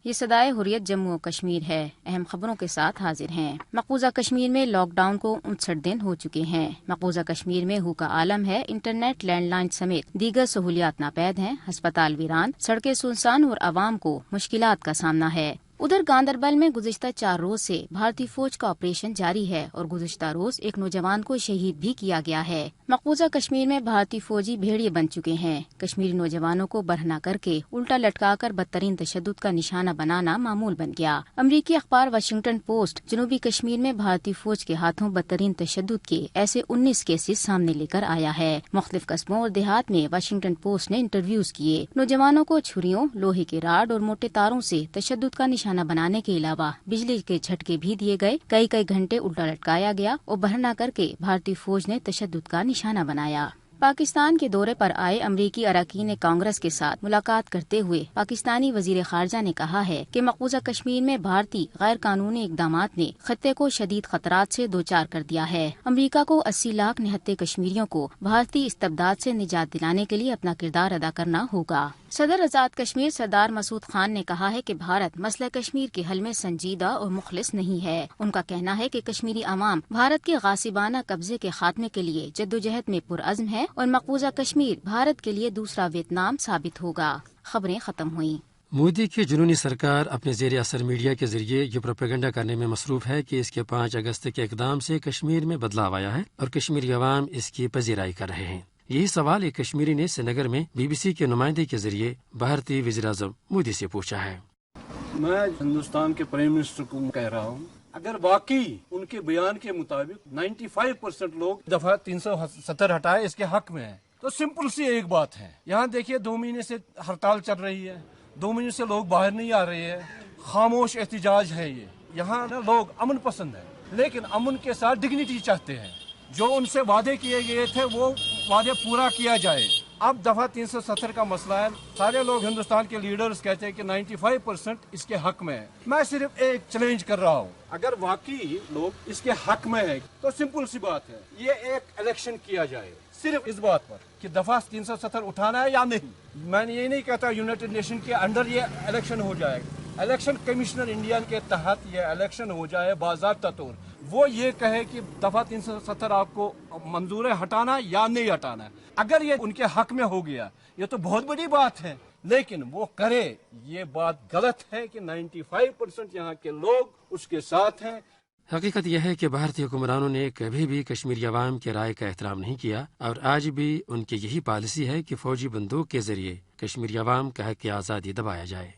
یہ صدائے حریت جموں و کشمیر ہے۔ اہم خبروں کے ساتھ حاضر ہیں۔ مقبوضہ کشمیر میں لاک ڈاؤن کو 59 دن ہو چکے ہیں۔ مقبوضہ کشمیر میں ہو کا عالم ہے۔ انٹرنیٹ، لینڈ لائن سمیت دیگر سہولیات ناپید ہیں۔ ہسپتال ویران، سڑکیں سنسان اور عوام کو مشکلات کا سامنا ہے۔ ادھر گاندربل میں گزشتہ 4 روز سے بھارتی فوج کا آپریشن جاری ہے اور گزشتہ روز ایک نوجوان کو شہید بھی کیا گیا ہے۔ مقبوضہ کشمیر میں بھارتی فوجی بھیڑیے بن چکے ہیں۔ کشمیری نوجوانوں کو برہنہ کر کے الٹا لٹکا کر بدترین تشدد کا نشانہ بنانا معمول بن گیا۔ امریکی اخبار واشنگٹن پوسٹ جنوبی کشمیر میں بھارتی فوج کے ہاتھوں بدترین تشدد کے ایسے 19 کیسز سامنے لے کر آیا ہے۔ مختلف قصبوں اور دیہات میں واشنگٹن پوسٹ نے انٹرویوز کیے۔ نوجوانوں کو چھریوں، لوہے کے راڈ اور موٹے تاروں سے تشدد کا نشانہ بنانے کے علاوہ بجلی کے جھٹکے بھی دیے گئے۔ کئی گھنٹے الٹا لٹکایا گیا اور برہنہ کر کے بھارتی فوج نے تشدد کا نشانہ بنایا۔ پاکستان کے دورے پر آئے امریکی اراکین کانگریس کے ساتھ ملاقات کرتے ہوئے پاکستانی وزیر خارجہ نے کہا ہے کہ مقبوضہ کشمیر میں بھارتی غیر قانونی اقدامات نے خطے کو شدید خطرات سے دوچار کر دیا ہے۔ امریکہ کو 80 لاکھ نہتے کشمیریوں کو بھارتی استبداد سے نجات دلانے کے لیے اپنا کردار ادا کرنا ہوگا۔ صدر آزاد کشمیر سردار مسعود خان نے کہا ہے کہ بھارت مسئلہ کشمیر کے حل میں سنجیدہ اور مخلص نہیں ہے۔ ان کا کہنا ہے کہ کشمیری عوام بھارت کے غاصبانہ قبضے کے خاتمے کے لیے جدوجہد میں پرعزم ہے اور مقبوضہ کشمیر بھارت کے لیے دوسرا ویتنام ثابت ہوگا۔ خبریں ختم ہوئیں۔ مودی کی جنونی سرکار اپنے زیر اثر میڈیا کے ذریعے یہ پروپیگنڈا کرنے میں مصروف ہے کہ اس کے 5 اگست کے اقدام سے کشمیر میں بدلاؤ آیا ہے اور کشمیری عوام اس کی پذیرائی کر رہے ہیں۔ یہی سوال ایک کشمیری نے سری نگر میں بی بی سی کے نمائندے کے ذریعے بھارتی وزیر اعظم مودی سے پوچھا ہے۔ میں ہندوستان کے پرائم منسٹر کو کہہ رہا ہوں، اگر واقعی ان کے بیان کے مطابق 95% لوگ دفعہ 370 ہٹائے اس کے حق میں ہیں تو سمپل سی ایک بات ہے۔ یہاں دیکھیے 2 مہینے سے ہڑتال چل رہی ہے، 2 مہینے سے لوگ باہر نہیں آ رہے ہیں، خاموش احتجاج ہے یہ۔ یہاں لوگ امن پسند ہیں لیکن امن کے ساتھ ڈگنیٹی چاہتے ہیں۔ جو ان سے وعدے کیے گئے تھے وہ وعدے پورا کیا جائے۔ اب دفعہ 370 کا مسئلہ ہے، سارے لوگ ہندوستان کے لیڈرز کہتے ہیں کہ 95% اس کے حق میں ہے۔ میں صرف ایک چیلنج کر رہا ہوں، اگر واقعی لوگ اس کے حق میں ہے تو سمپل سی بات ہے، یہ ایک الیکشن کیا جائے صرف اس بات پر کہ دفعہ 370 اٹھانا ہے یا نہیں۔ میں یہ نہیں کہتا یونائٹڈ نیشن کے انڈر یہ الیکشن ہو جائے، الیکشن کمیشنر انڈیا کے تحت یہ الیکشن ہو جائے باضابطہ طور، وہ یہ کہے کہ دفعہ 370 آپ کو منظور ہے ہٹانا یا نہیں ہٹانا ہے۔ اگر یہ ان کے حق میں ہو گیا یہ تو بہت بڑی بات ہے، لیکن وہ کرے، یہ بات غلط ہے کہ 95% یہاں کے لوگ اس کے ساتھ ہیں۔ حقیقت یہ ہے کہ بھارتی حکمرانوں نے کبھی بھی کشمیری عوام کی رائے کا احترام نہیں کیا اور آج بھی ان کی یہی پالیسی ہے کہ فوجی بندوق کے ذریعے کشمیری عوام کا حق آزادی دبایا جائے۔